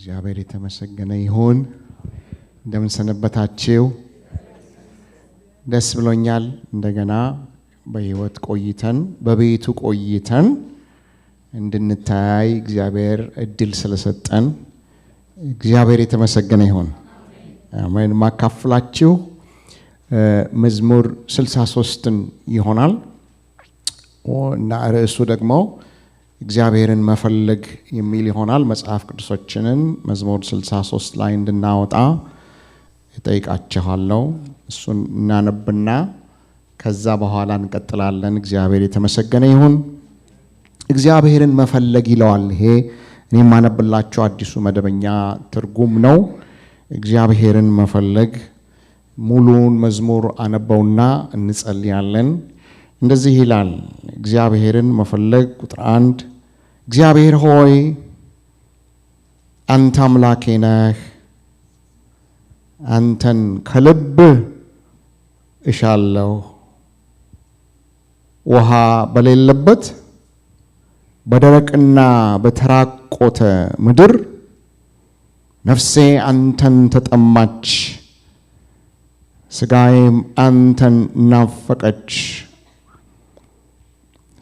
እግዚአብሔር የተመሰገነ ይሁን። እንደምን ሰነበታችሁ? ደስ ብሎኛል። እንደገና በህይወት ቆይተን በቤቱ ቆይተን እንድንታይ እግዚአብሔር እድል ስለሰጠን እግዚአብሔር የተመሰገነ ይሁን። አሜን። ማካፍላችሁ መዝሙር 63ን ይሆናል እና ርዕሱ ደግሞ እግዚአብሔርን መፈለግ የሚል ይሆናል። መጽሐፍ ቅዱሶችንን መዝሙር 63 ላይ እንድናወጣ እጠይቃችኋለሁ። እሱን እናነብና ከዛ በኋላ እንቀጥላለን። እግዚአብሔር የተመሰገነ ይሁን። እግዚአብሔርን መፈለግ ይለዋል። ይሄ እኔ ማነብላችሁ አዲሱ መደበኛ ትርጉም ነው። እግዚአብሔርን መፈለግ ሙሉውን መዝሙር አነበውና እንጸልያለን። እንደዚህ ይላል። እግዚአብሔርን መፈለግ ቁጥር 1 እግዚአብሔር ሆይ አንተ አምላኬ ነህ፣ አንተን ከልብ እሻለሁ። ውሃ በሌለበት በደረቅና በተራቆተ ምድር ነፍሴ አንተን ተጠማች፣ ስጋዬም አንተን ናፈቀች።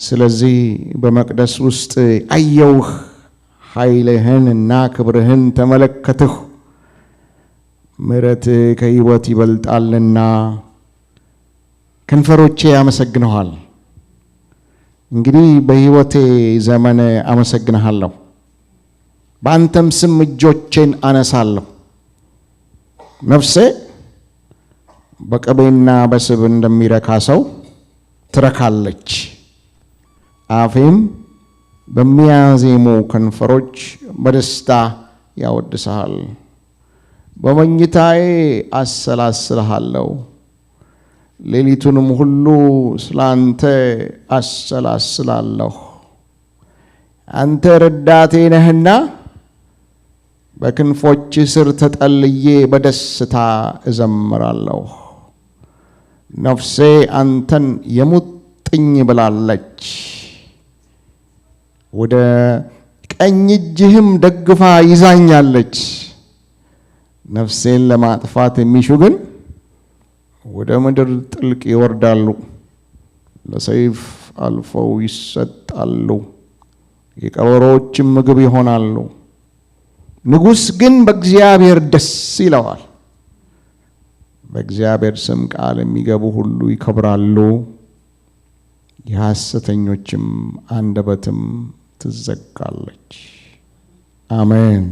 ስለዚህ በመቅደስ ውስጥ አየውህ፣ ኃይልህን እና ክብርህን ተመለከትሁ። ምሕረትህ ከሕይወት ይበልጣልና ከንፈሮቼ ያመሰግንሃል። እንግዲህ በሕይወቴ ዘመን አመሰግንሃለሁ፣ በአንተም ስም እጆቼን አነሳለሁ። ነፍሴ በቅቤና በስብ እንደሚረካ ሰው ትረካለች። አፌም በሚያዜሙ ከንፈሮች በደስታ ያወድስሃል። በመኝታዬ አሰላስልሃለሁ፣ ሌሊቱንም ሁሉ ስላንተ አሰላስላለሁ። አንተ ረዳቴ ነህና በክንፎች ስር ተጠልዬ በደስታ እዘምራለሁ። ነፍሴ አንተን የሙጥኝ ብላለች፣ ወደ ቀኝ እጅህም ደግፋ ይዛኛለች። ነፍሴን ለማጥፋት የሚሹ ግን ወደ ምድር ጥልቅ ይወርዳሉ፣ ለሰይፍ አልፈው ይሰጣሉ፣ የቀበሮችም ምግብ ይሆናሉ። ንጉሥ ግን በእግዚአብሔር ደስ ይለዋል፣ በእግዚአብሔር ስም ቃል የሚገቡ ሁሉ ይከብራሉ። የሐሰተኞችም አንደበትም ትዘጋለች። አሜን።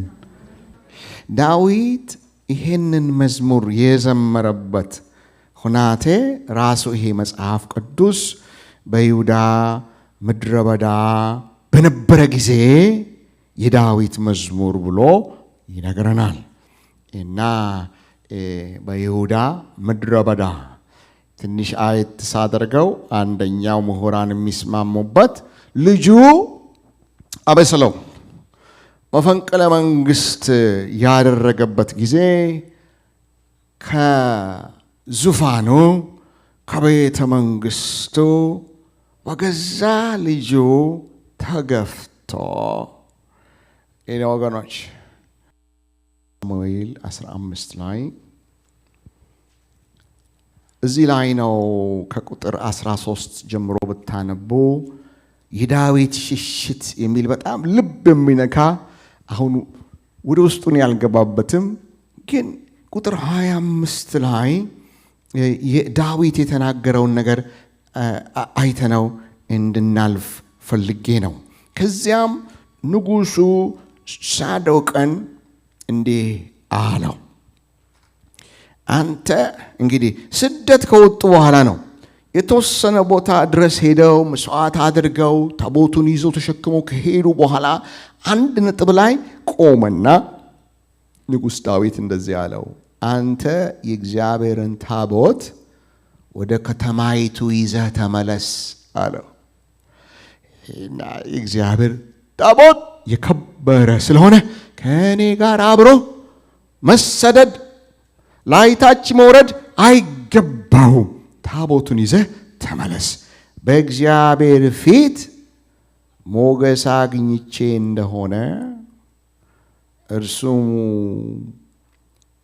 ዳዊት ይሄንን መዝሙር የዘመረበት ሁናቴ ራሱ ይሄ መጽሐፍ ቅዱስ በይሁዳ ምድረ በዳ በነበረ ጊዜ የዳዊት መዝሙር ብሎ ይነግረናል። እና በይሁዳ ምድረ በዳ ትንሽ አየት ሳደርገው አንደኛው ምሁራን የሚስማሙበት ልጁ አቤሴሎም መፈንቅለ መንግስት ያደረገበት ጊዜ ከዙፋኑ ከቤተ መንግስቱ በገዛ ልጁ ተገፍቶ ይሄ ወገኖች ሳሙኤል 15 ላይ እዚህ ላይ ነው። ከቁጥር 13 ጀምሮ ብታነቡ የዳዊት ሽሽት የሚል በጣም ልብ የሚነካ አሁን ወደ ውስጡን ያልገባበትም ግን ቁጥር 25 ላይ ዳዊት የተናገረውን ነገር አይተነው እንድናልፍ ፈልጌ ነው። ከዚያም ንጉሡ ሳዶቅን እንዲህ አለው፣ አንተ እንግዲህ ስደት ከወጡ በኋላ ነው የተወሰነ ቦታ ድረስ ሄደው መስዋዕት አድርገው ታቦቱን ይዘው ተሸክመው ከሄዱ በኋላ አንድ ነጥብ ላይ ቆመና ንጉሥ ዳዊት እንደዚህ አለው፣ አንተ የእግዚአብሔርን ታቦት ወደ ከተማይቱ ይዘህ ተመለስ አለው። እና የእግዚአብሔር ታቦት የከበረ ስለሆነ ከእኔ ጋር አብሮ መሰደድ ላይታች መውረድ አይገባውም። ታቦቱን ይዘህ ተመለስ፣ በእግዚአብሔር ፊት ሞገስ አግኝቼ እንደሆነ እርሱም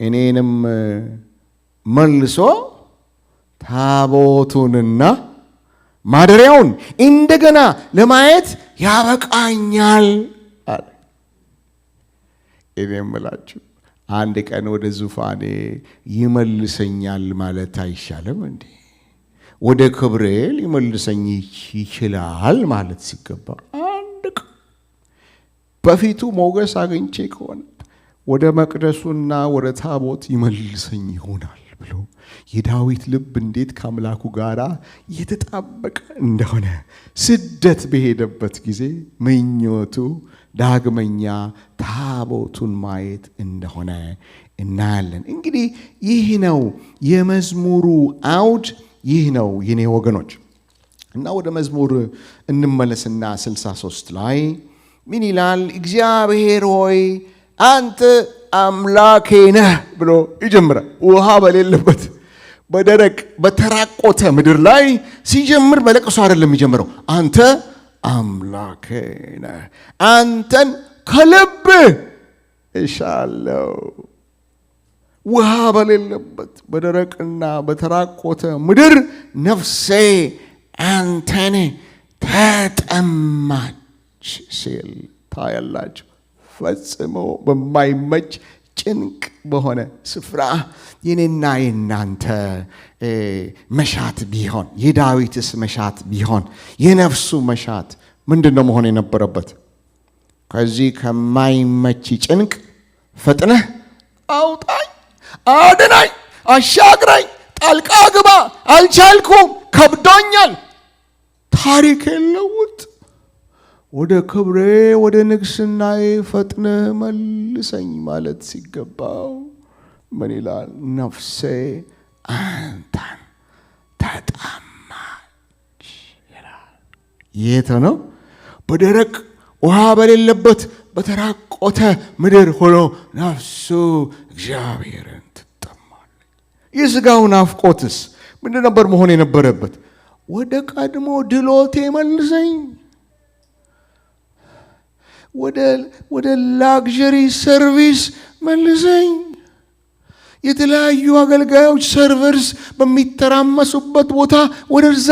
እኔንም መልሶ ታቦቱንና ማደሪያውን እንደገና ለማየት ያበቃኛል አለ። እኔም እላችሁ አንድ ቀን ወደ ዙፋኔ ይመልሰኛል ማለት አይሻልም እንዴ? ወደ ክብሬ ሊመልሰኝ ይችላል ማለት ሲገባ አንድ ቀን በፊቱ ሞገስ አግኝቼ ከሆነ ወደ መቅደሱና ወደ ታቦት ይመልሰኝ ይሆናል ብሎ የዳዊት ልብ እንዴት ከአምላኩ ጋር የተጣበቀ እንደሆነ ስደት በሄደበት ጊዜ ምኞቱ ዳግመኛ ታቦቱን ማየት እንደሆነ እናያለን። እንግዲህ ይህ ነው የመዝሙሩ አውድ፣ ይህ ነው የኔ ወገኖች። እና ወደ መዝሙር እንመለስና 63 ላይ ምን ይላል? እግዚአብሔር ሆይ አንተ አምላኬ ነህ ብሎ ይጀምራል። ውሃ በሌለበት በደረቅ በተራቆተ ምድር ላይ ሲጀምር በለቅሶ አይደለም የሚጀምረው። አንተ አምላኬ ነህ፣ አንተን ከልብ እሻለሁ። ውሃ በሌለበት በደረቅና በተራቆተ ምድር ነፍሴ አንተን ተጠማች ሲል ታያላችሁ። ፈጽሞ በማይመች ጭንቅ በሆነ ስፍራ የኔና የናንተ መሻት ቢሆን፣ የዳዊትስ መሻት ቢሆን፣ የነፍሱ መሻት ምንድን ነው መሆን የነበረበት? ከዚህ ከማይመች ጭንቅ ፈጥነህ አውጣኝ፣ አድናኝ፣ አሻግራኝ፣ ጣልቃ ግባ፣ አልቻልኩም፣ ከብዶኛል፣ ታሪክ ለውጥ፣ ወደ ክብሬ ወደ ንግስናዬ ፈጥነ መልሰኝ ማለት ሲገባው ምን ይላል? ነፍሴ አንተን ተጠማች ይላል። የት ነው? በደረቅ ውሃ በሌለበት በተራቆተ ምድር ሆኖ ነፍሱ እግዚአብሔርን ትጠማለች። የሥጋው ናፍቆትስ ምንድን ነበር መሆን የነበረበት? ወደ ቀድሞ ድሎቴ መልሰኝ፣ ወደ ላግዠሪ ሰርቪስ መልሰኝ፣ የተለያዩ አገልጋዮች ሰርቨርስ በሚተራመሱበት ቦታ ወደዛ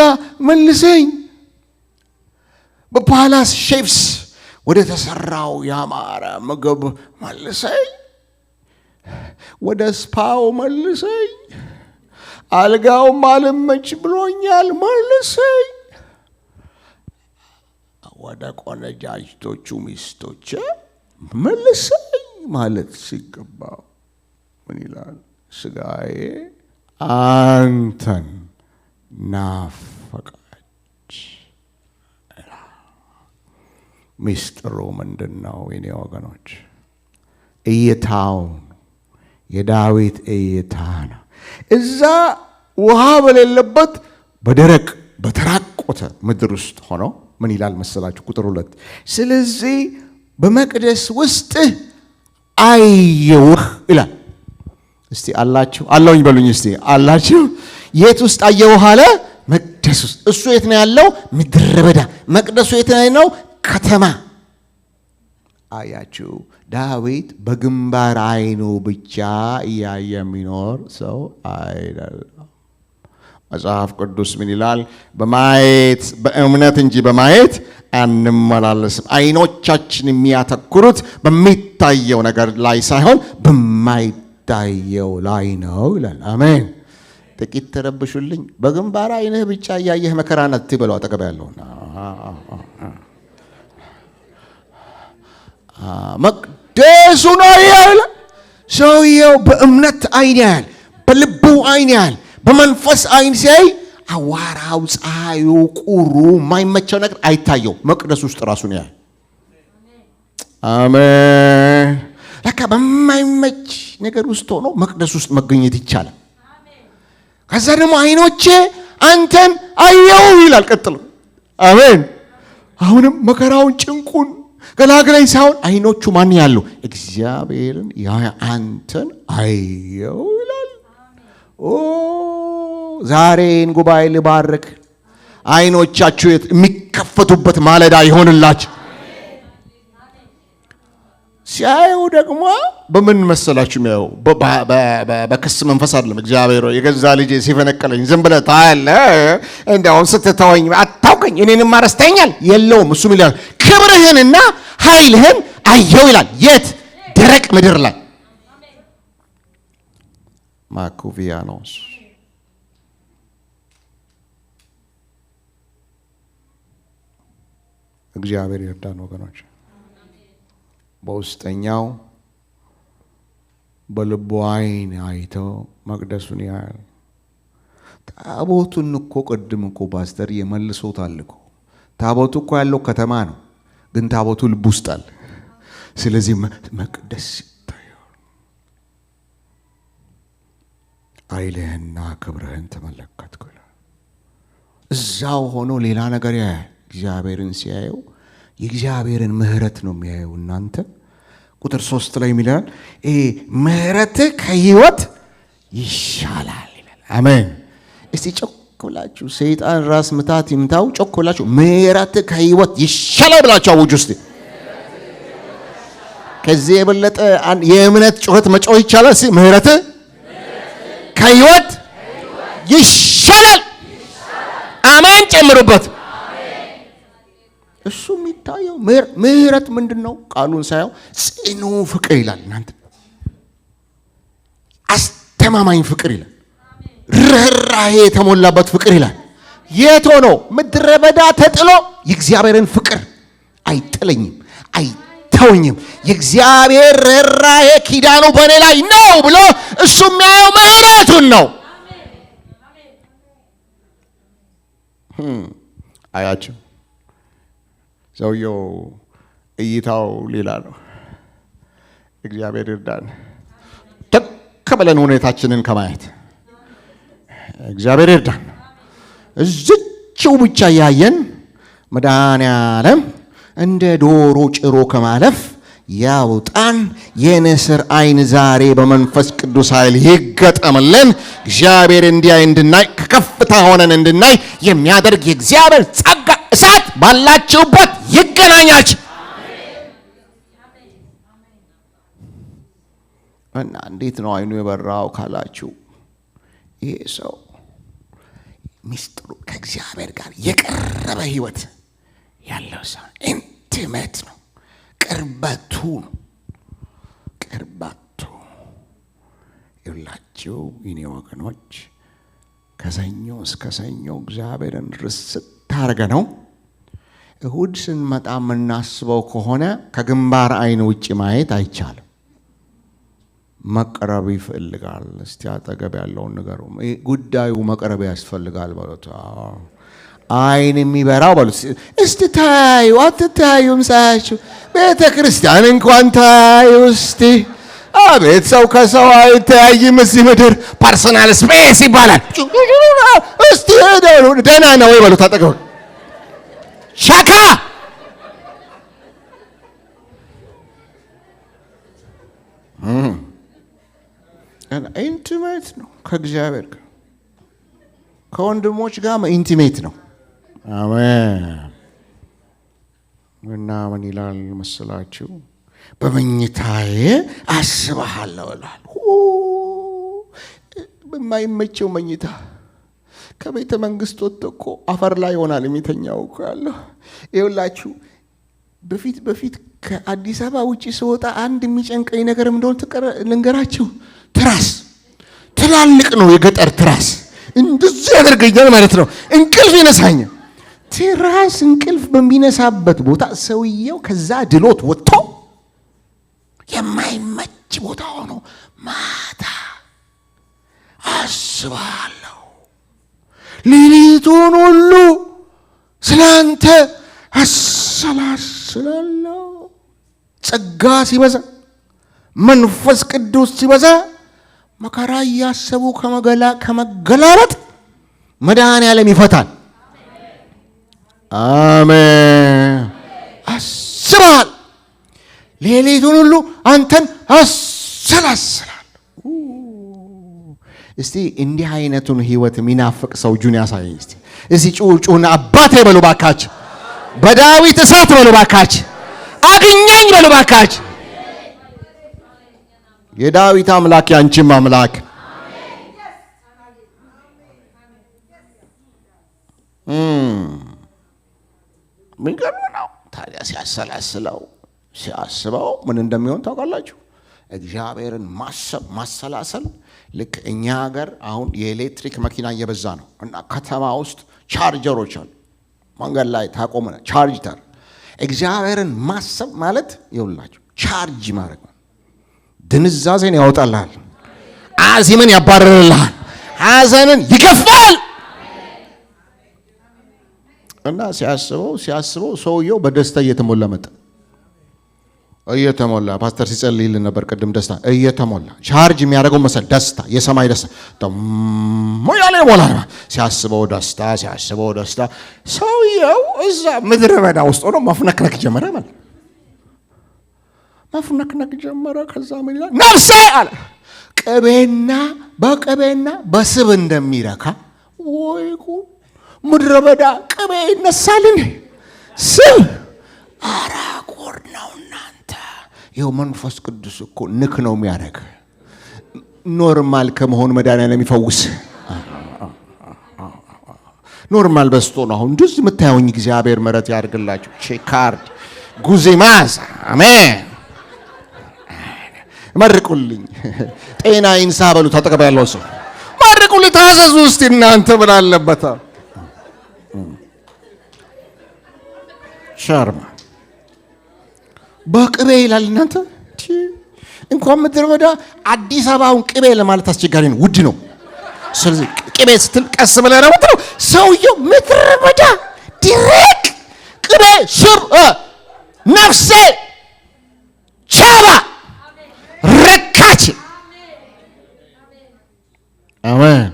መልሰኝ፣ በፓላስ ሼፍስ ወደ ተሰራው ያማረ ምግብ መልሰኝ፣ ወደ ስፓው መልሰኝ፣ አልጋውም አልመች ብሎኛል መልሰኝ፣ ወደ ቆነጃጅቶቹ ሚስቶች መልሰኝ ማለት ሲገባው ምን ይላል? ሥጋዬ አንተን ናፈቀች። ሚስጥሩ ምንድን ነው የኔ ወገኖች? እይታውን የዳዊት እይታ ነው። እዛ ውሃ በሌለበት በደረቅ በተራቆተ ምድር ውስጥ ሆኖ ምን ይላል መሰላችሁ? ቁጥር 2 ስለዚህ በመቅደስ ውስጥ አየውህ ይላል። እስቲ አላችሁ? አለውኝ በሉኝ እስቲ አላችሁ? የት ውስጥ አየውህ አለ? መቅደስ ውስጥ። እሱ የት ነው ያለው? ምድረ በዳ። መቅደሱ የት ነው? ከተማ። አያችሁ፣ ዳዊት በግንባር አይኑ ብቻ እያየ የሚኖር ሰው አይደለም። መጽሐፍ ቅዱስ ምን ይላል? በማየት በእምነት እንጂ በማየት አንመላለስም። አይኖቻችን የሚያተኩሩት በሚታየው ነገር ላይ ሳይሆን በማይታየው ላይ ነው ይላል። አሜን። ጥቂት ተረብሹልኝ። በግንባር አይንህ ብቻ እያየህ መከራን አትበለው። አጠገብ ያለው መቅደሱን ያያል። ሰውየው በእምነት አይን ያያል፣ በልቡ አይን ያያል። በመንፈስ አይን ሲያይ አዋራው፣ ፀሐዩ፣ ቁሩ የማይመቸው ነገር አይታየው። መቅደስ ውስጥ ራሱን ያያል። አሜን። ለካ በማይመች ነገር ውስጥ ሆኖ መቅደስ ውስጥ መገኘት ይቻላል። ከዛ ደግሞ አይኖቼ አንተን አየው ይላል። ቀጥሎ አሜን። አሁንም መከራውን፣ ጭንቁን ገላግለኝ ሳይሆን አይኖቹ ማን ያሉ? እግዚአብሔርን አንተን አየው ይላል። ዛሬን ጉባኤ ልባርክ። አይኖቻችሁ የሚከፈቱበት ማለዳ ይሆንላችሁ። ሲያየው ደግሞ በምን መሰላችሁ የሚያየው? በክስ መንፈስ አይደለም። እግዚአብሔር የገዛ ልጅ ሲፈነቀለኝ ዝም ብለህ ታያለህ፣ እንደውም ስትተወኝ አታውቀኝ፣ እኔንም አረስተኛል የለውም። እሱም ይላል ክብርህንና ኃይልህን አየው ይላል። የት? ደረቅ ምድር ላይ። ማኩቪያኖስ እግዚአብሔር ይርዳን ወገኖች። በውስጠኛው በልቡ ዓይን አይተው መቅደሱን ያያል። ታቦቱን እኮ ቅድም እኮ ፓስተር የመልሶታል እኮ። ታቦቱ እኮ ያለው ከተማ ነው፣ ግን ታቦቱ ልብ ውስጥ አለ። ስለዚህ መቅደስ ይታያል። ኃይልህንና ክብርህን ተመለከትኩ ይላል። እዛው ሆኖ ሌላ ነገር ያያል። እግዚአብሔርን ሲያየው የእግዚአብሔርን ምሕረት ነው የሚያየው። እናንተ ቁጥር 3 ላይ የሚላል ምሕረት ከሕይወት ይሻላል ይላል። አሜን። እስቲ ጮክ ብላችሁ ሰይጣን ራስ ምታት ይምታው፣ ጮክ ብላችሁ ምሕረት ከሕይወት ይሻላል ብላችሁ አውጁ እስቲ። ከዚህ የበለጠ የእምነት ጩኸት መጮህ ይቻላል? እስቲ ምሕረት ከሕይወት ይሻላል። አሜን ጨምሩበት። እሱ የሚታየው ምሕረት ምንድነው? ቃሉን ሳየው ጽኑ ፍቅር ይላል። እናንተ አስተማማኝ ፍቅር ይላል። ርኅራኄ የተሞላበት ፍቅር ይላል። የት ሆኖ? ምድረ በዳ ተጥሎ የእግዚአብሔርን ፍቅር አይጥለኝም፣ አይተውኝም፣ የእግዚአብሔር ርኅራኄ ኪዳኑ በእኔ ላይ ነው ብሎ እሱ የሚያየው ምሕረቱን ነው። አያችሁ፣ ሰውየው እይታው ሌላ ነው። እግዚአብሔር ይርዳን ደክ ብለን ሁኔታችንን ከማየት እግዚአብሔር ይርዳን። እዚችው ብቻ ያየን መድኃኔዓለም እንደ ዶሮ ጭሮ ከማለፍ ያውጣን። የንስር ዓይን ዛሬ በመንፈስ ቅዱስ ኃይል ይገጠምልን። እግዚአብሔር እንዲያይ እንድናይ፣ ከከፍታ ሆነን እንድናይ የሚያደርግ የእግዚአብሔር ጸጋ እሳት ባላችሁበት ይገናኛችሁ። እና እንዴት ነው ዓይኑ የበራው ካላችሁ፣ ይሄ ሰው ሚስጥሩ ከእግዚአብሔር ጋር የቀረበ ሕይወት ያለው ሰው ኢንቲሜት ነው። ቅርበቱ ነው። ቅርበቱ ይላችሁ የኔ ወገኖች፣ ከሰኞ እስከ ሰኞ እግዚአብሔርን ርስት ታርገ ነው። እሁድ ስንመጣ የምናስበው ከሆነ ከግንባር ዓይን ውጭ ማየት አይቻልም። መቅረብ ይፈልጋል። እስቲ አጠገብ ያለውን ነገሩ ጉዳዩ መቅረብ ያስፈልጋል በሉት። ዓይን የሚበራው በሉት። እስቲ ታዩ አትታዩም? ሳያችሁ ቤተ ክርስቲያን እንኳን ታዩ እስቲ። አቤት ሰው ከሰው አይተያይም እዚህ ምድር። ፐርሰናል ስፔስ ይባላል። እስቲ ደህና ነው ወይ በሉት። አጠገብ ሻካ ኢንቲሜት ነው ከእግዚአብሔር ጋር፣ ከወንድሞች ጋር ኢንቲሜት ነው። አሜን። እና ምን ይላል መሰላችሁ? በመኝታዬ አስብሃለሁ ይላል። በማይመቸው መኝታ ከቤተ መንግስት ወጥቶ እኮ አፈር ላይ ይሆናል የሚተኛው እኮ ያለው። ይኸውላችሁ በፊት ከአዲስ አበባ ውጪ ስወጣ አንድ የሚጨንቀኝ ነገር እንደሆነ ልንገራችሁ። ትራስ ትላልቅ ነው፣ የገጠር ትራስ እንደዚህ ያደርገኛል ማለት ነው። እንቅልፍ ይነሳኛል። ትራስ እንቅልፍ በሚነሳበት ቦታ ሰውየው ከዛ ድሎት ወጥቶ የማይመች ቦታ ሆኖ ማታ አስባለሁ፣ ሌሊቱን ሁሉ ስላንተ አሰላስላለሁ። ጸጋ ሲበዛ መንፈስ ቅዱስ ሲበዛ መከራ እያሰቡ ከመገላበጥ መድኃኔዓለም ይፈታል። አሜን። አስባል ሌሊቱን ሁሉ አንተን አሰላስላለሁ። እስቲ እንዲህ አይነቱን ህይወት የሚናፍቅ ሰው እጁን ያሳየኝ እስቲ። እዚህ ጩጩና አባቴ በሉ ባካች፣ በዳዊት እሳት በሉ ባካች፣ አግኘኝ በሉ ባካች። የዳዊት አምላክ ያንቺም አምላክ የሚገርም ነው። ታዲያ ሲያስበው ምን እንደሚሆን ታውቃላችሁ? እግዚአብሔርን ማሰላሰል ልክ እኛ ሀገር አሁን የኤሌክትሪክ መኪና እየበዛ ነው እና ከተማ ውስጥ ቻርጀሮች አሉ። መንገድ ላይ ታቆመና ቻርጅተር። እግዚአብሔርን ማሰብ ማለት ይኸውላችሁ ቻርጅ ማድረግ ነው። ድንዛዜን ያወጣልሃል፣ አዚምን ያባርርልሃል፣ ሐዘንን ይገፋል። እና ሲያስበው ሰውየው በደስታ እየተሞላ መጣ። እየተሞላ ፓስተር ሲጸልይልን ነበር ቅድም። ደስታ እየተሞላ ቻርጅ የሚያደርገው መሰል ደስታ፣ የሰማይ ደስታ ሞያሌ ሞላል። ሲያስበው ደስታ ሰውየው እዛ ምድረ በዳ ውስጥ ሆኖ መፍነክነክ ጀመረ ማለት መፍነክነክ ጀመረ። ከዛ ምን ይላል? ነፍሴ አለ ቅቤና በስብ እንደሚረካ ወይ ምድረ በዳ ቅቤ ይነሳልን? ስብ አራቆር ነው እናንተ። ይኸው መንፈስ ቅዱስ እኮ ንክ ነው የሚያደርግ። ኖርማል ከመሆን መድኃኒዓለም የሚፈውስ ኖርማል በስቶ ነው። አሁን እንደዚህ የምታዩኝ እግዚአብሔር ምሕረት ያድርግላችሁ። ቼካርድ ጉዜማዝ አሜን። መርቁልኝ። ጤና ይንሳ በሉ። ተጠቅበ ያለው ሰው መርቁልኝ። ታዘዙ እስቲ እናንተ ምን አለበት? ሻርማ በቅቤ ይላል። እናንተ እንኳን ምድረ በዳ አዲስ አበባውን ቅቤ ለማለት አስቸጋሪ ነው፣ ውድ ነው። ስለዚህ ቅቤ ስትል ቀስ ብለህ ነው የምትለው። ሰውየው ምድረ በዳ ድርቅ ቅቤ ስብ ነፍሴ ቻባ ረካች። አሜን።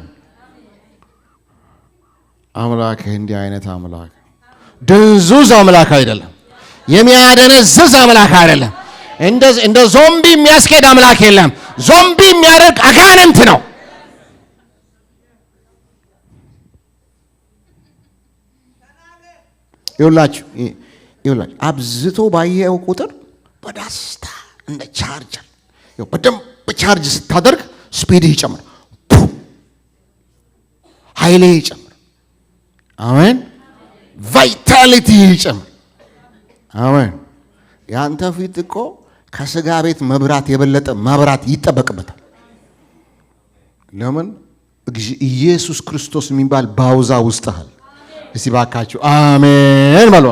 አምላክ እንዲህ አይነት አምላክ ድንዙዝ አምላክ አይደለም። የሚያደነዝዝ አምላክ አይደለም። እንደ ዞምቢ የሚያስኬድ አምላክ የለም። ዞምቢ የሚያደርግ አጋንንት ነው። ይኸውላችሁ አብዝቶ ባየው ቁጥር በደስታ እንደ ቻርጀር በደንብ ቻርጅ ስታደርግ ስፒድ ይጨምር፣ ኃይሌ ይጨምር። አሜን። ቫይታሊቲ ይጨምር። አሜን። ያንተ ፊት እኮ ከስጋ ቤት መብራት የበለጠ መብራት ይጠበቅበታል። ለምን? ኢየሱስ ክርስቶስ የሚባል ባውዛ ውስጥሃል። እስቲ ባካችሁ አሜን በሉ።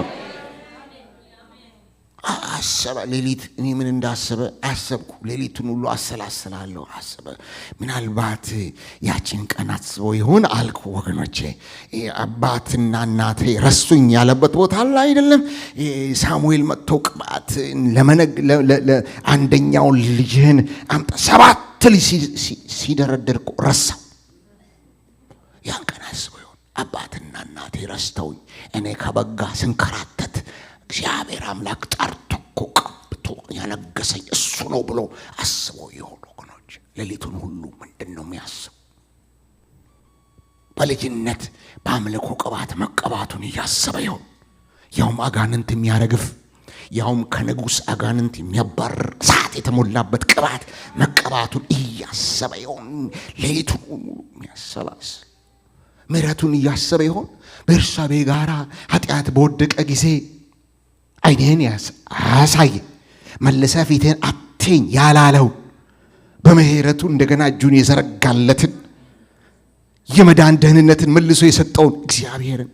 አሰበ ሌሊት። እኔ ምን እንዳሰበ አሰብኩ። ሌሊቱን ሁሉ አሰላስላለሁ። አሰበ ምናልባት ያችን ቀን አስበው ይሆን አልኩ። ወገኖቼ አባትና እናቴ ረሱኝ ያለበት ቦታ አለ አይደለም? ሳሙኤል መጥቶ ቅባት አንደኛውን ልጅህን አምጣ 7 ልጅ ሲደረደር እኮ ረሳው። ያን ቀን አስበው ይሆን አባትና እናቴ ረስተውኝ እኔ ከበጋ ስንከራተት እግዚአብሔር አምላክ ጠርቶ እኮ ቀብቶ ያነገሰኝ እሱ ነው ብሎ አስበው ይሆን? ወገኖች ሌሊቱን ሁሉ ምንድን ነው የሚያስብ? በልጅነት በአምልኮ ቅባት መቀባቱን እያሰበ ይሆን? ያውም አጋንንት የሚያረግፍ፣ ያውም ከንጉሥ አጋንንት የሚያባርር እሳት የተሞላበት ቅባት መቀባቱን እያሰበ ይሆን? ሌሊቱን ሁሉ የሚያሰላስል ምሕረቱን እያሰበ ይሆን? በኤርሳቤ ጋራ ኃጢአት በወደቀ ጊዜ ዓይንህን አሳየ መልሰ ፊትህን አትኝ ያላለው በምሕረቱ እንደገና እጁን የዘረጋለትን የመዳን ደህንነትን መልሶ የሰጠውን እግዚአብሔርን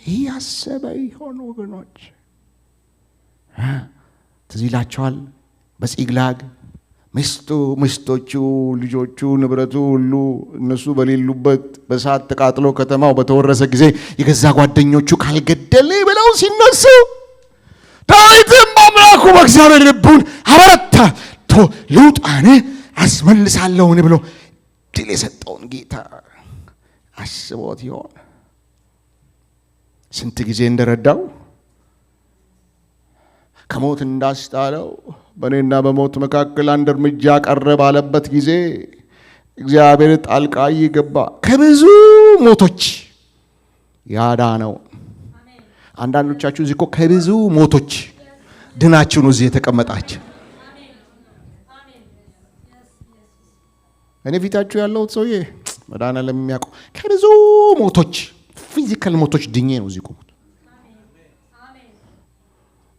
እያሰበ ይሆን? ወገኖች ትዝ ይላችኋል። በጺቅላግ ሚስቶቹ፣ ልጆቹ፣ ንብረቱ ሁሉ እነሱ በሌሉበት በእሳት ተቃጥሎ ከተማው በተወረሰ ጊዜ የገዛ ጓደኞቹ ካልገደል ብለው ሲነሱ ዳዊትም አምላኩ በእግዚአብሔር ልቡን አበረታ። ልውጣን አስመልሳለሁን ብሎ ድል የሰጠውን ጌታ አስቦት ይሆን? ስንት ጊዜ እንደረዳው ከሞት እንዳስጣለው በእኔና በሞት መካከል አንድ እርምጃ ቀረ ባለበት ጊዜ እግዚአብሔር ጣልቃ ይገባ ከብዙ ሞቶች ያዳነው። አንዳንዶቻችሁ እዚህ እኮ ከብዙ ሞቶች ድናችሁ ነው እዚህ የተቀመጣችሁ። እኔ ፊታችሁ ያለው ሰውዬ መድኃኒዓለም የሚያውቀው ከብዙ ሞቶች ፊዚካል ሞቶች ድኜ ነው እዚህ ቆምኩት።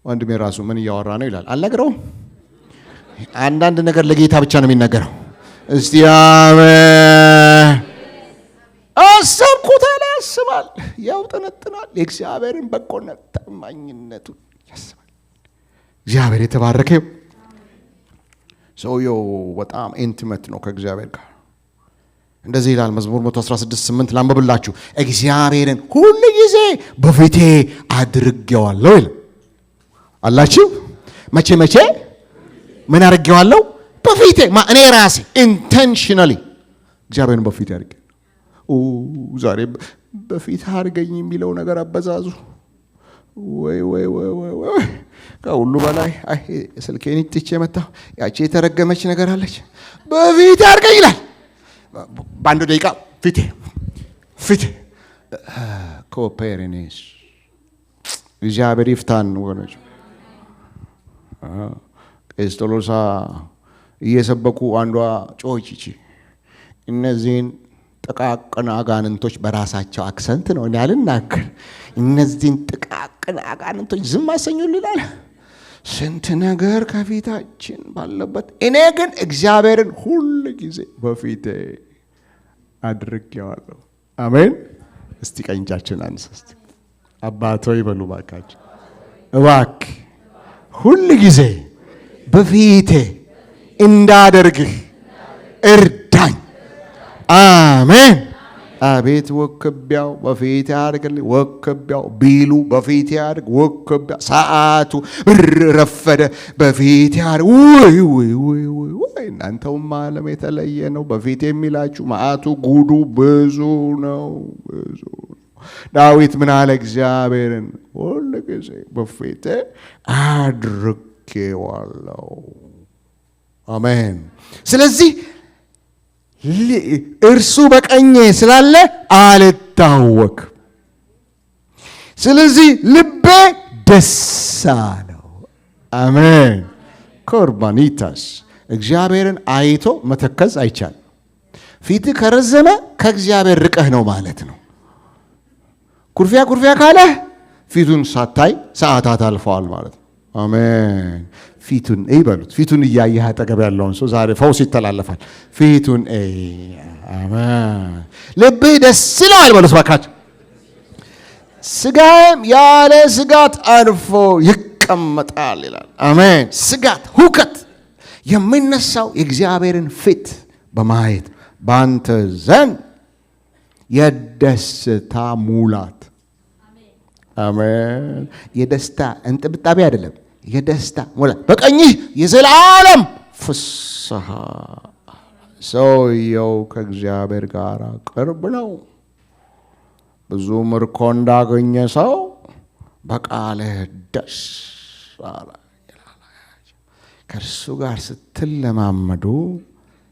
ወንድሜ ራሱ ምን እያወራ ነው ይላል። አልነግረውም። አንዳንድ ነገር ለጌታ ብቻ ነው የሚነገረው። እስቲ አሜን። አሰብኩት አለ ያስባል፣ ያውጠነጥናል። የእግዚአብሔርን በጎነት ታማኝነቱን ያስባል። እግዚአብሔር የተባረከ ይሁን። ሰውየው በጣም ኢንቲሜት ነው ከእግዚአብሔር ጋር። እንደዚህ ይላል መዝሙር 116:8 ላንብብላችሁ። እግዚአብሔርን ሁሉ ጊዜ በፊቴ አድርጌዋለሁ ይላል። አላችሁ መቼ ምን አድርጌዋለሁ? በፊቴ እኔ ራሴ ኢንቴንሽናሊ እግዚአብሔርን በፊቴ አድርጌ ዛሬ በፊት አድርገኝ የሚለው ነገር አበዛዙ ወይ ከሁሉ በላይ ስልኬን ጥቼ መጣሁ። ያቺ የተረገመች ነገር አለች። በፊት አድርገኝ ይላል። በአንድ ደቂቃ ፊቴ ኮፔርኒስ እግዚአብሔር ይፍታን ወገኖች። ቄስ ቶሎሳ እየሰበኩ አንዷ ጮች ይቺ እነዚህን ጥቃቅን አጋንንቶች በራሳቸው አክሰንት ነው እኔ አልናገር። እነዚህን ጥቃቅን አጋንንቶች ዝም አሰኙልናል። ስንት ነገር ከፊታችን ባለበት እኔ ግን እግዚአብሔርን ሁሉ ጊዜ በፊቴ አድርጌዋለሁ። አሜን። እስቲ ቀኝ እጃችሁን አንስቱ። አባት ሆይ በሉ ባካችሁ፣ እባክህ ሁሉ ጊዜ በፊቴ እንዳደርግህ እርዳኝ። አሜን። አቤት ወከቢያው በፊቴ አድርግልኝ። ወከቢያው ቢሉ በፊቴ አድርግ። ወከቢያው ሰዓቱ ረፈደ በፊቴ አድርግ። ወይ እናንተውም ዓለም የተለየ ነው። በፊቴ የሚላችሁ መዓቱ ጉዱ ብዙ ነው። ዳዊት ምን አለ? እግዚአብሔርን ሁሉ ጊዜ በፊቴ አድርጌዋለሁ። አሜን። ስለዚህ እርሱ በቀኜ ስላለ አልታወክ። ስለዚህ ልቤ ደስ አለው። አሜን። ኮርባኒታስ እግዚአብሔርን አይቶ መተከዝ አይቻልም። ፊት ከረዘመ ከእግዚአብሔር ርቀህ ነው ማለት ነው። ኩርፊያ ካለ ፊቱን ሳታይ ሰዓታት አልፈዋል ማለት ነው። አሜን። ፊቱን ይበሉት። ፊቱን እያየህ አጠገብ ያለውን ሰው ዛሬ ፈውስ ይተላለፋል። ፊቱን አሜን። ልብህ ደስ ይለዋል በሉት ባካችሁ። ስጋም ያለ ስጋት አርፎ ይቀመጣል ይላል። አሜን። ስጋት ሁከት የሚነሳው የእግዚአብሔርን ፊት በማየት በአንተ ዘንድ የደስታ ሙላት። አሜን። የደስታ እንጥብጣቢ አይደለም፣ የደስታ ሙላት በቀኝህ የዘላለም ፍስሐ። ሰውየው ከእግዚአብሔር ጋር ቅርብ ነው። ብዙ ምርኮ እንዳገኘ ሰው በቃልህ ደስ አለ። ከእርሱ ጋር ስትለማመዱ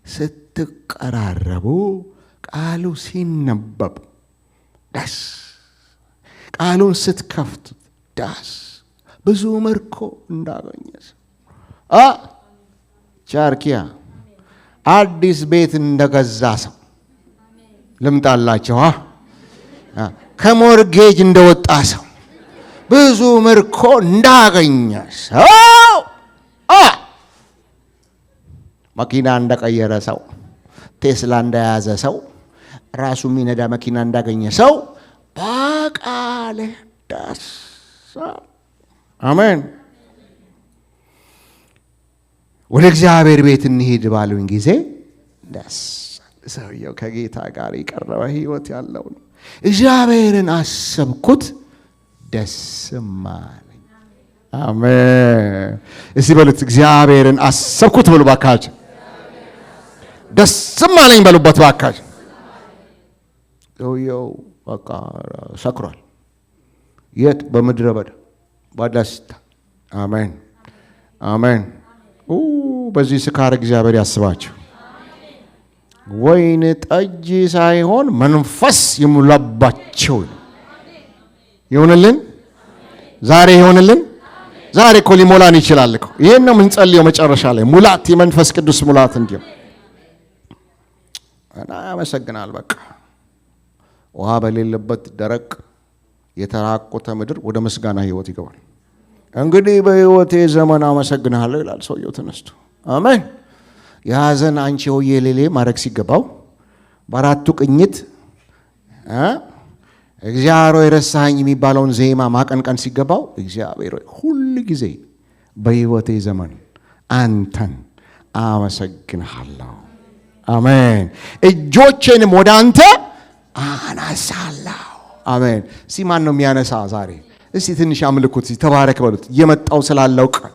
ስትቀራረቡ ቃሉ ሲነበብ ደስ፣ ቃሉን ስትከፍቱት ደስ። ብዙ ምርኮ እንዳገኘ ሰው ቻርኪያ አዲስ ቤት እንደገዛ ሰው ልምጣላችሁ። ከሞርጌጅ እንደወጣ ሰው ብዙ ምርኮ እንዳገኘ ሰው መኪና እንደቀየረ ሰው ቴስላ እንደያዘ ሰው ራሱ የሚነዳ መኪና እንዳገኘ ሰው በቃልህ ደስ። አሜን። ወደ እግዚአብሔር ቤት እንሂድ ባሉኝ ጊዜ ደስ። ሰውየው ከጌታ ጋር የቀረበ ሕይወት ያለው ነው። እግዚአብሔርን አሰብኩት ደስም አለኝ። አሜን። እስቲ በሉት እግዚአብሔርን አሰብኩት በሉ ባካችሁ። ደስም አለኝ በሉበት ባካችሁ። ሰውየው በቃ ሰክሯል። የት? በምድረ በዳ በደስታ። አሜን አሜን። በዚህ ስካር እግዚአብሔር ያስባችሁ። ወይን ጠጅ ሳይሆን መንፈስ ይሙላባቸው ይሁንልን። ዛሬ ይሁንልን። ዛሬ እኮ ሊሞላን ይችላል እኮ። ይሄን ነው የምንጸልየው መጨረሻ ላይ ሙላት፣ የመንፈስ ቅዱስ ሙላት እንዲሁ እና ያመሰግናል። በቃ ውሃ በሌለበት ደረቅ የተራቆተ ምድር ወደ ምስጋና ህይወት ይገባል። እንግዲህ በህይወቴ ዘመን አመሰግናለሁ ይላል ሰውየው ተነስቶ። አሜን። የሐዘን አንቺ ሆዬ ሌሌ ማድረግ ሲገባው በአራቱ ቅኝት እግዚአብሔር ሆይ ረሳኸኝ የሚባለውን ዜማ ማቀንቀን ሲገባው እግዚአብሔር ሆይ ሁል ጊዜ በህይወቴ ዘመን አንተን አመሰግንሃለሁ። አሜን። እጆቼንም ወደ አንተ አነሳለሁ። አሜን። ማን ነው የሚያነሳ ዛሬ? እስቲ ትንሽ አምልኩት፣ ተባረክ በሉት። እየመጣው ስላለው ቃል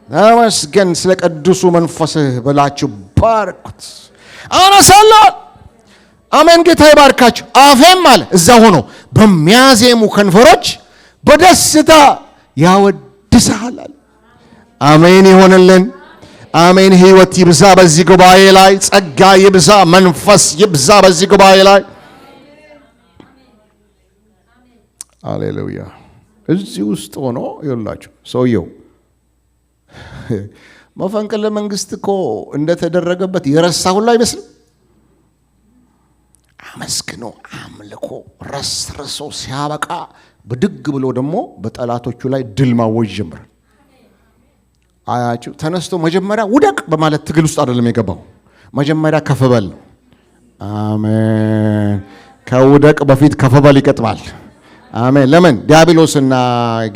ተመስገን፣ ስለ ቅዱሱ መንፈስህ ብላችሁ ባርኩት። አነሳለሁ። አሜን። ጌታ ይባርካችሁ። አፌም አለ እዛ ሆኖ በሚያዜሙ ከንፈሮች በደስታ ያወድሳል። አሜን ይሆንልን። አሜን። ህይወት ይብዛ በዚህ ጉባኤ ላይ፣ ጸጋ ይብዛ፣ መንፈስ ይብዛ በዚህ ጉባኤ ላይ። ሃሌሉያ። እዚህ ውስጥ ሆኖ ይላችሁ ሰውየው መፈንቅለ መንግስት እኮ እንደተደረገበት የረሳ ሁሉ አይመስልም። አመስግኖ አምልኮ ረስርሶ ሲያበቃ ብድግ ብሎ ደግሞ በጠላቶቹ ላይ ድል ማወጅ ጀምሯል። አያችሁ፣ ተነስቶ መጀመሪያ ውደቅ በማለት ትግል ውስጥ አይደለም የገባው። መጀመሪያ ከፈበል ነው። አሜን። ከውደቅ በፊት ከፈበል ይቀጥማል። አሜን። ለምን? ዲያብሎስና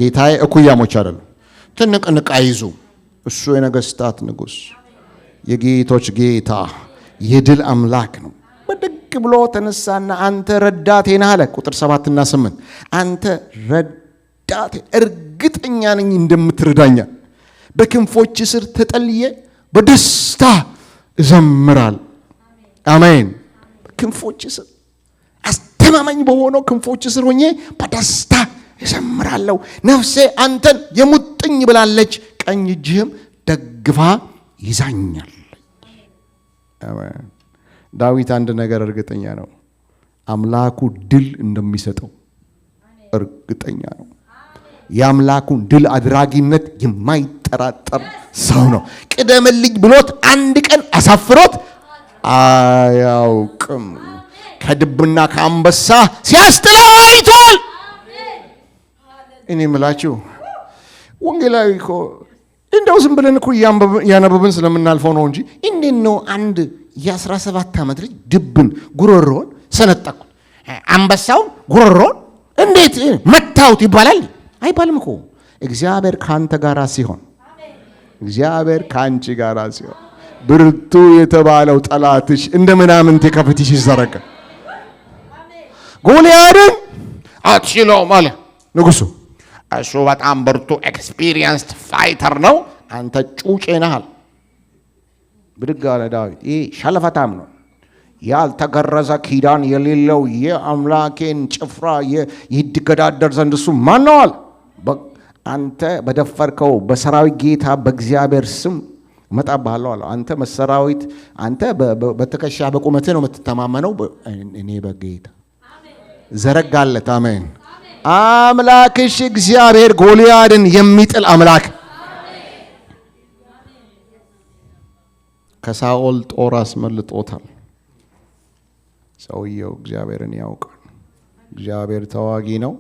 ጌታዬ እኩያሞች አይደሉም። ትንቅንቅ አይዙ። እሱ የነገስታት ንጉስ፣ የጌቶች ጌታ፣ የድል አምላክ ነው። በድግ ብሎ ተነሳና አንተ ረዳቴ ነህ አለ። ቁጥር 7 እና 8 አንተ ረዳቴ፣ እርግጠኛ ነኝ እንደምትረዳኛ፣ በክንፎች ስር ተጠልዬ በደስታ እዘምራል። አሜን። በክንፎች ስር አስተማማኝ በሆነው ክንፎች ስር ሆኜ በደስታ እዘምራለሁ። ነፍሴ አንተን የሙጥኝ ብላለች፣ ቀኝ እጅህም ደግፋ ይዛኛለች። አሜን። ዳዊት አንድ ነገር እርግጠኛ ነው፣ አምላኩ ድል እንደሚሰጠው እርግጠኛ ነው። የአምላኩን ድል አድራጊነት የማይጠራጠር ሰው ነው። ቅደምልኝ ብሎት አንድ ቀን አሳፍሮት አያውቅም። ከድብና ከአንበሳ ሲያስጥለው አይቷል። እኔ የምላችሁ ወንጌላዊ እኮ እንደው ዝም ብለን እኮ ያነበብን ስለምናልፈው ነው እንጂ እንዴት ነው አንድ የ17 ዓመት ልጅ ድብን ጉሮሮን ሰነጠቁ፣ አንበሳውን ጉሮሮን እንዴት መታውት ይባላል? አይባልም እኮ። እግዚአብሔር ካንተ ጋር ሲሆን፣ እግዚአብሔር ካንቺ ጋር ሲሆን ብርቱ የተባለው ጠላትሽ እንደ ምናምንቴ ከፊትሽ ይዘረጋ። ጎልያድን አትችለውም አለ ንጉሱ። እሱ በጣም ብርቱ ኤክስፒሪየንስድ ፋይተር ነው፣ አንተ ጩጬ ነሃል። ብድግ አለ ዳዊት። ይህ ሸለፈታም ነው፣ ያልተገረዘ ኪዳን የሌለው የአምላኬን ጭፍራ ይገዳደር ዘንድ እሱ ማን ነው አለ። አንተ በደፈርከው በሰራዊት ጌታ በእግዚአብሔር ስም እመጣብሃለሁ አለ። አንተ መሰራዊት፣ አንተ በትከሻ በቁመትህ ነው የምትተማመነው፣ እኔ በጌታ ዘረጋለት። አሜን። አምላክሽ እግዚአብሔር ጎልያድን የሚጥል አምላክ፣ ከሳኦል ጦር አስመልጦታል። ሰውየው እግዚአብሔርን ያውቃል። እግዚአብሔር ተዋጊ ነው፣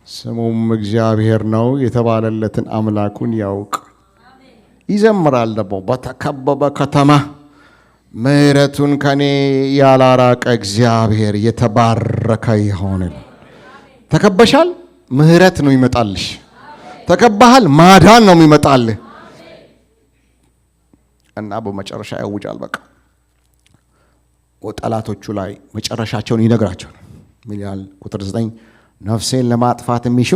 ስሙም እግዚአብሔር ነው የተባለለትን አምላኩን ያውቃል። ይዘምራል ደግሞ በተከበበ ከተማ ምሕረቱን ከኔ ያላራቀ እግዚአብሔር የተባረከ ይሆን። ተከበሻል፣ ምሕረት ነው ይመጣልሽ። ተከባሃል፣ ማዳን ነው ይመጣልህ። እና በመጨረሻ ያውጃል። በቃ ጠላቶቹ ላይ መጨረሻቸውን ይነግራቸዋል። ምን ያህል? ቁጥር 9 ነፍሴን ለማጥፋት የሚሹ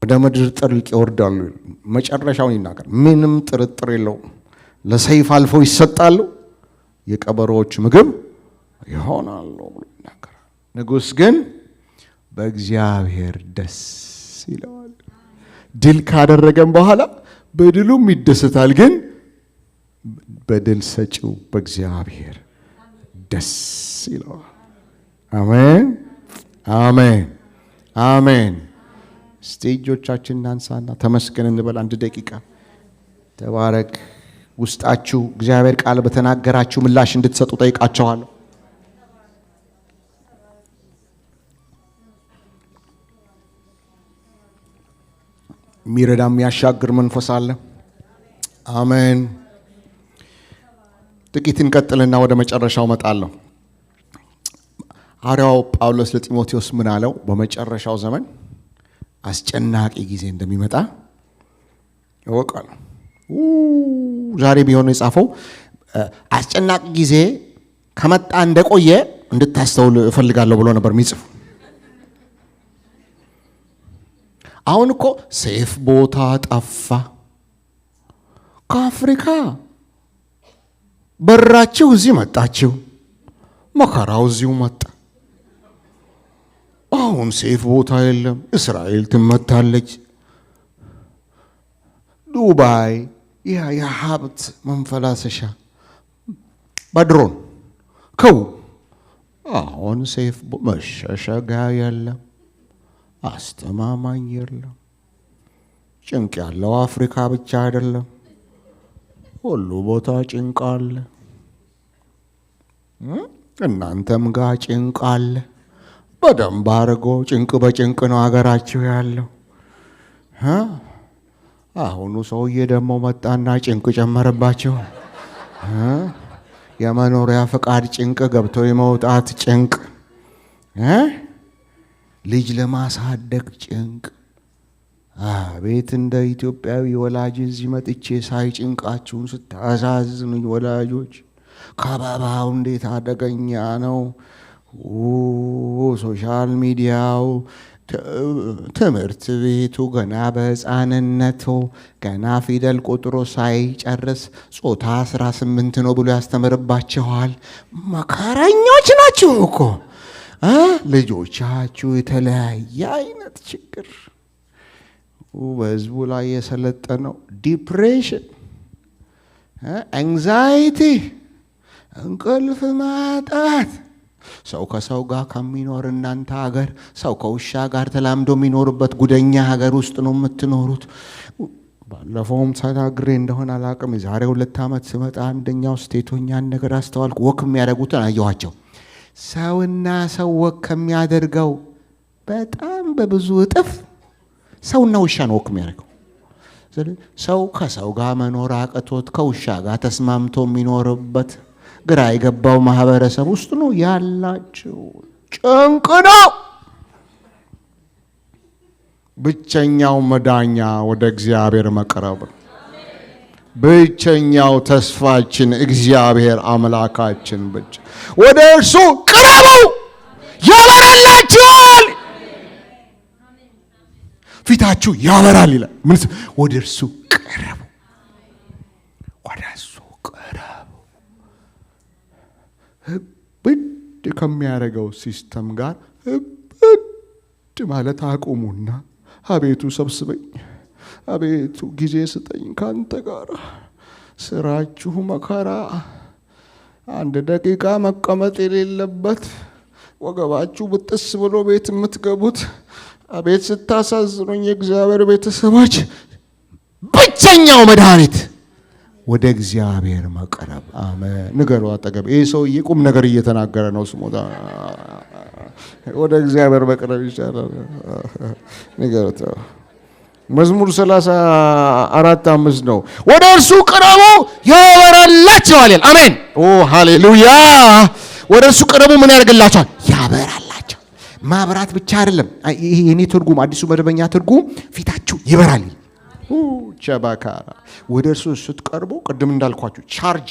ወደ ምድር ጥልቅ ይወርዳሉ። መጨረሻውን ይናገር። ምንም ጥርጥር የለውም። ለሰይፍ አልፈው ይሰጣሉ፣ የቀበሮዎች ምግብ ይሆናሉ ብሎ ይናገራል። ንጉሥ ግን በእግዚአብሔር ደስ ይለዋል። ድል ካደረገም በኋላ በድሉም ይደሰታል። ግን በድል ሰጪው በእግዚአብሔር ደስ ይለዋል። አሜን፣ አሜን፣ አሜን። እስቲ እጆቻችንን እናንሳና ተመስገን እንበል። አንድ ደቂቃ ተባረክ ውስጣችሁ እግዚአብሔር ቃል በተናገራችሁ ምላሽ እንድትሰጡ ጠይቃችኋለሁ። ሚረዳ የሚያሻግር መንፈስ አለ። አሜን። ጥቂት እንቀጥልና ወደ መጨረሻው መጣለሁ። ሐዋርያው ጳውሎስ ለጢሞቴዎስ ምን አለው? በመጨረሻው ዘመን አስጨናቂ ጊዜ እንደሚመጣ ያወቃል። ዛሬ ቢሆን የጻፈው አስጨናቂ ጊዜ ከመጣ እንደቆየ እንድታስተውል እፈልጋለሁ ብሎ ነበር የሚጽፍ። አሁን እኮ ሴፍ ቦታ ጠፋ። ከአፍሪካ በራችሁ እዚህ መጣችሁ፣ መከራው እዚሁ መጣ። አሁን ሴፍ ቦታ የለም። እስራኤል ትመታለች። ዱባይ የሀብት መንፈላሰሻ በድሮን ከው አሁን ሴፍ መሸሸጋ የለም። አስተማማኝ የለም። ጭንቅ ያለው አፍሪካ ብቻ አይደለም፣ ሁሉ ቦታ ጭንቅ አለ። እናንተም ጋር ጭንቅ አለ። በደንብ አድርጎ ጭንቅ በጭንቅ ነው ሀገራችሁ ያለው። አሁኑ ሰውዬ ደግሞ መጣና ጭንቅ ጨመረባቸው። የመኖሪያ ፈቃድ ጭንቅ፣ ገብቶ የመውጣት ጭንቅ፣ ልጅ ለማሳደግ ጭንቅ። አቤት እንደ ኢትዮጵያዊ ወላጅ እዚህ መጥቼ ሳይ ጭንቃችሁን ስታሳዝኑኝ ወላጆች። ከበባው እንዴት አደገኛ ነው! ሶሻል ሚዲያው፣ ትምህርት ቤቱ ገና በሕፃንነቱ ገና ፊደል ቁጥሮ ሳይጨርስ ጾታ 18 ነው ብሎ ያስተምርባችኋል። መከረኞች ናችሁ እኮ ልጆቻችሁ። የተለያየ አይነት ችግር በህዝቡ ላይ የሰለጠነው ዲፕሬሽን፣ አንግዛይቲ፣ እንቅልፍ ማጣት። ሰው ከሰው ጋር ከሚኖር እናንተ ሀገር ሰው ከውሻ ጋር ተላምዶ የሚኖርበት ጉደኛ ሀገር ውስጥ ነው የምትኖሩት። ባለፈውም ተናግሬ እንደሆነ አላቅም። የዛሬ 2 ዓመት ስመጣ አንደኛው ስቴቶኛን ነገር አስተዋልኩ። ወክ የሚያደርጉትን አየኋቸው። ሰውና ሰው ወክ ከሚያደርገው በጣም በብዙ እጥፍ ሰውና ውሻ ነው ወክ የሚያደርገው። ሰው ከሰው ጋር መኖር አቅቶት ከውሻ ጋር ተስማምቶ የሚኖርበት ግራ የገባው ማህበረሰብ ውስጥ ነው ያላችሁ። ጭንቅ ነው። ብቸኛው መዳኛ ወደ እግዚአብሔር መቅረብ ነው። ብቸኛው ተስፋችን እግዚአብሔር አምላካችን ብቻ። ወደ እርሱ ቅረቡ ያበራላችኋል። ፊታችሁ ያበራል ይላል። ምን? ወደ እርሱ ቅረቡ፣ ወደ እርሱ ቅረቡ። ህብድ ከሚያደርገው ሲስተም ጋር ህብድ ማለት አቁሙና አቤቱ ሰብስበኝ፣ አቤቱ ጊዜ ስጠኝ ካንተ ጋር። ስራችሁ መከራ፣ 1 ደቂቃ መቀመጥ የሌለበት፣ ወገባችሁ ብጥስ ብሎ ቤት የምትገቡት። አቤት ስታሳዝኑኝ የእግዚአብሔር ቤተሰቦች። ብቸኛው መድኃኒት ወደ እግዚአብሔር መቅረብ። አሜን። ንገሩ አጠገብ። ይህ ሰውዬ ቁም ነገር እየተናገረ ነው። ስሞታ ወደ እግዚአብሔር መቅረብ ይቻላል። ንገሩት። መዝሙር 34:5 ነው። ወደ እርሱ ቅረቡ ያበራላችኋል። አሜን። ኦ ሃሌሉያ። ወደ እርሱ ቅረቡ ምን ያደርግላችኋል? ያበራላችኋል። ማብራት ብቻ አይደለም። ይሄ የኔ ትርጉም፣ አዲሱ መደበኛ ትርጉም ፊታችሁ ይበራል። ቸባካራ። ወደ እርሱ ስትቀርቡ ቅድም እንዳልኳችሁ ቻርጅ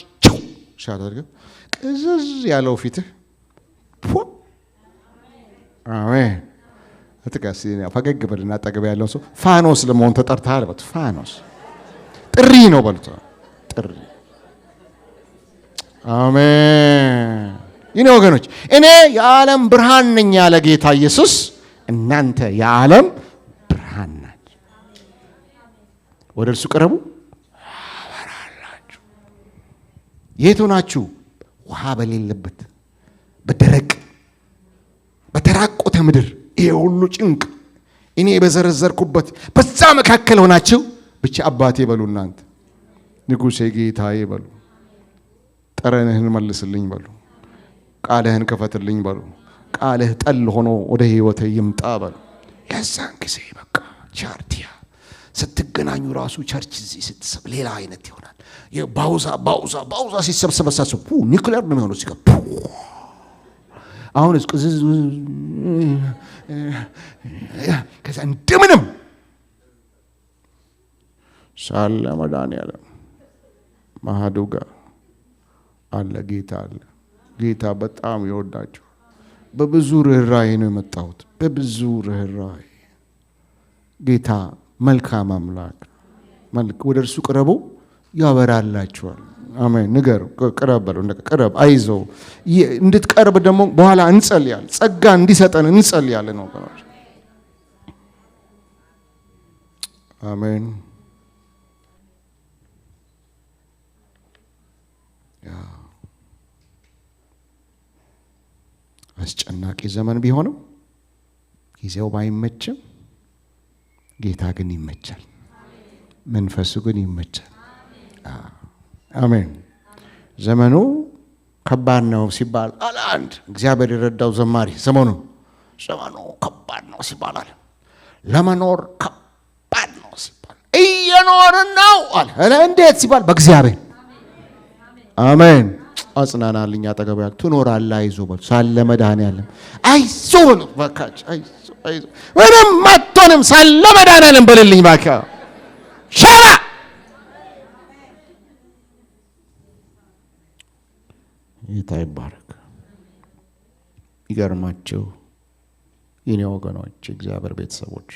ሲያደርግ ቅዝዝ ያለው ፊትህ አሜን። አትቀስ ፈገግ በልና አጠገብ ያለው ሰው ፋኖስ ለመሆን ተጠርተሃል በሉት። ፋኖስ ጥሪ ነው በሉት። ጥሪ። አሜን። ይኔ ወገኖች፣ እኔ የዓለም ብርሃን ነኝ ያለ ጌታ ኢየሱስ እናንተ የዓለም ብርሃን ናችሁ። ወደ እርሱ ቅረቡ ያበራላችሁ። የቱ ናችሁ? ውሃ በሌለበት በደረቅ በተራቆተ ምድር ይሄ ሁሉ ጭንቅ እኔ በዘረዘርኩበት በዛ መካከል ሆናችሁ ብቻ አባቴ በሉ እናንተ ንጉሴ ጌታዬ በሉ። ጠረንህን መልስልኝ በሉ። ቃልህን ክፈትልኝ በሉ። ቃልህ ጠል ሆኖ ወደ ህይወቴ ይምጣ በሉ። የዛን ጊዜ በቃ ቻርቲያ ስትገናኙ ራሱ ቸርች እዚህ ስትሰብ ሌላ አይነት ይሆናል። ባውዛ ሲሰበሰበሳሱ ኒውክሌር ነው የሚሆነው። ሲገ አሁን እስቅዝዝ ከዛ እንደምንም ሳለ መድኃኒዓለም ማሃዱ ጋር አለ። ጌታ አለ። ጌታ በጣም ይወዳችሁ። በብዙ ርህራሄ ነው የመጣሁት። በብዙ ርህራሄ ጌታ መልካም አምላክ ወደ እርሱ ቅረቡ ያበራላችኋል። አሜን። ንገር ቅረብ በለው። ቅረብ አይዞህ። እንድትቀርብ ደግሞ በኋላ እንጸልያለን። ጸጋ እንዲሰጠን እንጸልያለን ነው። አሜን። አስጨናቂ ዘመን ቢሆንም ጊዜው ባይመችም ጌታ ግን ይመቻል። መንፈሱ ግን ይመቻል። አሜን። ዘመኑ ከባድ ነው ሲባል አለ አንድ እግዚአብሔር የረዳው ዘማሪ ዘመኑ ከባድ ነው ሲባል አለ። ለመኖር ከባድ ነው ሲባል እየኖርን ነው አለ። እንዴት ሲባል በእግዚአብሔር። አሜን። አጽናናልኝ። አጠገቡ ትኖራለህ አይዞህ በሉ። ሳለ መድኃኒዓለም አይዞህ በሉ። በቃች አይዞህ ምንም አትሆንም ሳለ መድኃኒዓለም በልልኝ ባካ ሸራ ጌታ ይባረክ። ይገርማችሁ የኔ ወገኖች፣ እግዚአብሔር ቤተሰቦች፣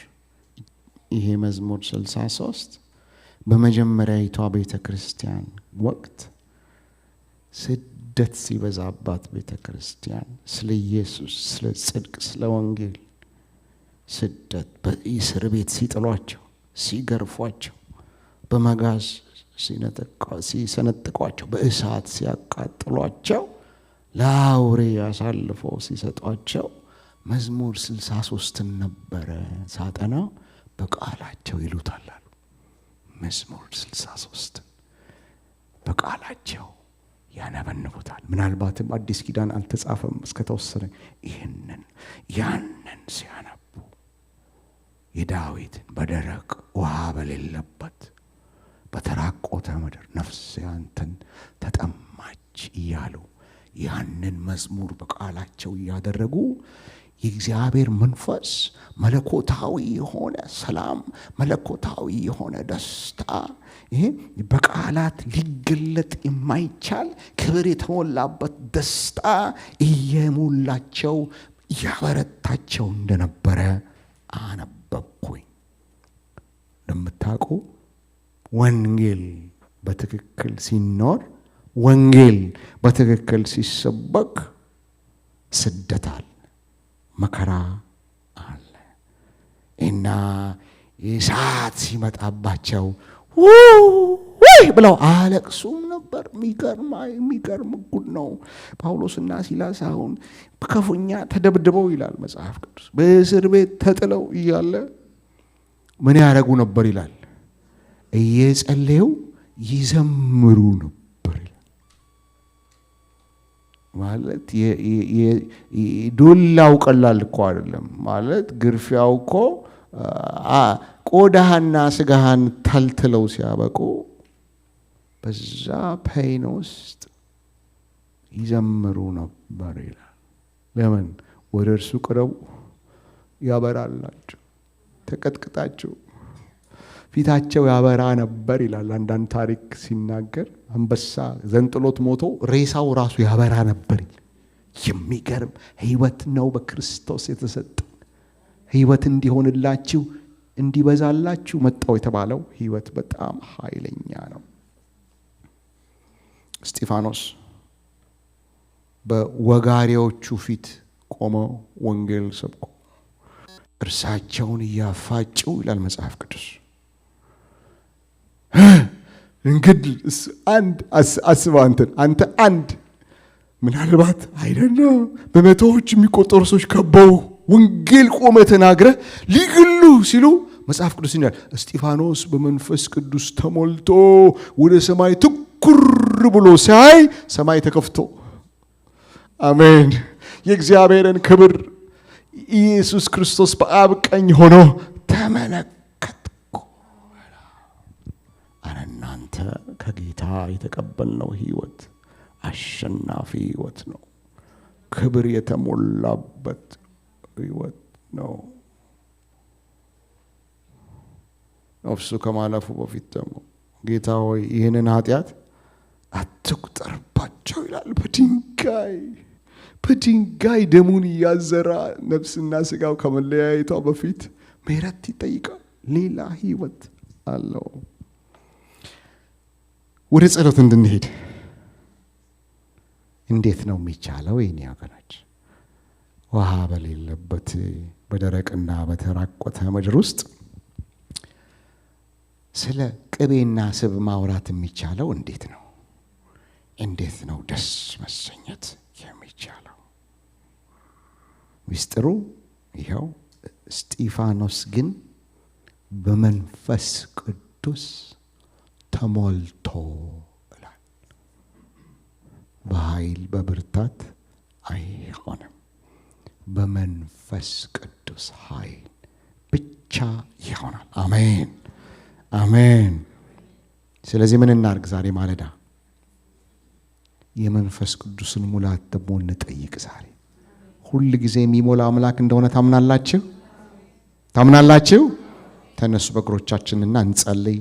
ይሄ መዝሙር 63 በመጀመሪያዊቷ ቤተ ክርስቲያን ወቅት ስደት ሲበዛባት ቤተ ክርስቲያን ስለ ኢየሱስ፣ ስለ ጽድቅ፣ ስለ ወንጌል ስደት በእስር ቤት ሲጥሏቸው፣ ሲገርፏቸው፣ በመጋዝ ሲሰነጥቋቸው፣ በእሳት ሲያቃጥሏቸው፣ ለአውሬ አሳልፈው ሲሰጧቸው መዝሙር 63 ነበረ ሳጠና በቃላቸው ይሉታል አሉ። መዝሙር 63 በቃላቸው ያነበንቡታል። ምናልባትም አዲስ ኪዳን አልተጻፈም እስከተወሰነ ይህንን ያንን ሲያነቡ የዳዊትን በደረቅ ውሃ በሌለበት በተራቆተ ምድር ነፍሴ አንተን ተጠማች እያሉ ያንን መዝሙር በቃላቸው እያደረጉ የእግዚአብሔር መንፈስ መለኮታዊ የሆነ ሰላም፣ መለኮታዊ የሆነ ደስታ፣ ይሄ በቃላት ሊገለጥ የማይቻል ክብር የተሞላበት ደስታ እየሞላቸው ያበረታቸው እንደነበረ አነበብኩኝ። እንደምታውቁ ወንጌል በትክክል ሲኖር፣ ወንጌል በትክክል ሲሰበክ ስደት አለ፣ መከራ አለ እና እሳት ሲመጣባቸው ወይ ብለው አለቅሱም ነበር። የሚገርም ጉድ ነው። ጳውሎስና ሲላስ አሁን ክፉኛ ተደብድበው ይላል መጽሐፍ ቅዱስ በእስር ቤት ተጥለው እያለ ምን ያደርጉ ነበር ይላል? እየጸለዩ ይዘምሩ ነበር ይላል። ማለት ዱላው ቀላል እኮ አይደለም። ማለት ግርፊያው እኮ ቆዳህና ስጋህን ተልትለው ሲያበቁ በዛ ፔን ውስጥ ይዘምሩ ነበር ይላል። ለምን? ወደ እርሱ ቅረቡ ያበራላችሁ። ተቀጥቅጣችሁ ፊታቸው ያበራ ነበር ይላል። አንዳንድ ታሪክ ሲናገር አንበሳ ዘንጥሎት ሞቶ ሬሳው ራሱ ያበራ ነበር። የሚገርም ህይወት ነው በክርስቶስ የተሰጠ ህይወት እንዲሆንላችሁ እንዲበዛላችሁ መጣው የተባለው ህይወት በጣም ኃይለኛ ነው። እስጢፋኖስ በወጋሪዎቹ ፊት ቆመ ወንጌል ሰብኮ እርሳቸውን እያፋጩ ይላል መጽሐፍ ቅዱስ። እንግዲህ አንድ አስባ አንተ አንድ ምናልባት አይደለም በመቶዎች የሚቆጠሩ ሰዎች ከበው ወንጌል ቆመ ተናግረ ሊግሉ ሲሉ መጽሐፍ ቅዱስ ይላል እስጢፋኖስ በመንፈስ ቅዱስ ተሞልቶ ወደ ሰማይ ትኩር ብሎ ሲያይ ሰማይ ተከፍቶ አሜን የእግዚአብሔርን ክብር ኢየሱስ ክርስቶስ በአብ ቀኝ ሆኖ ተመለከትኩ። እናንተ ከጌታ የተቀበልነው ሕይወት አሸናፊ ሕይወት ነው። ክብር የተሞላበት ሕይወት ነው። ነፍሱ ከማለፉ በፊት ደግሞ ጌታ ሆይ ይህንን ኃጢአት አትቁጠርባቸው ይላል። በድንጋይ ደሙን እያዘራ ነፍስና ስጋው ከመለያየቷ በፊት ምሕረት ይጠይቃል። ሌላ ሕይወት አለው። ወደ ጸሎት እንድንሄድ እንዴት ነው የሚቻለው? የኔ ወገኖች ውሃ በሌለበት በደረቅና በተራቆተ ምድር ውስጥ ስለ ቅቤና ስብ ማውራት የሚቻለው እንዴት ነው? እንዴት ነው ደስ መሰኘት የሚቻለው? ሚስጥሩ ይኸው እስጢፋኖስ ግን በመንፈስ ቅዱስ ተሞልቶ ይላል። በኃይል በብርታት አይሆንም፣ በመንፈስ ቅዱስ ኃይል ብቻ ይሆናል። አሜን አሜን። ስለዚህ ምን እናርግ? ዛሬ ማለዳ የመንፈስ ቅዱስን ሙላት ደግሞ እንጠይቅ። ዛሬ ሁል ጊዜ የሚሞላ አምላክ እንደሆነ ታምናላችሁ? ተነሱ በእግሮቻችንና እንጸልይ።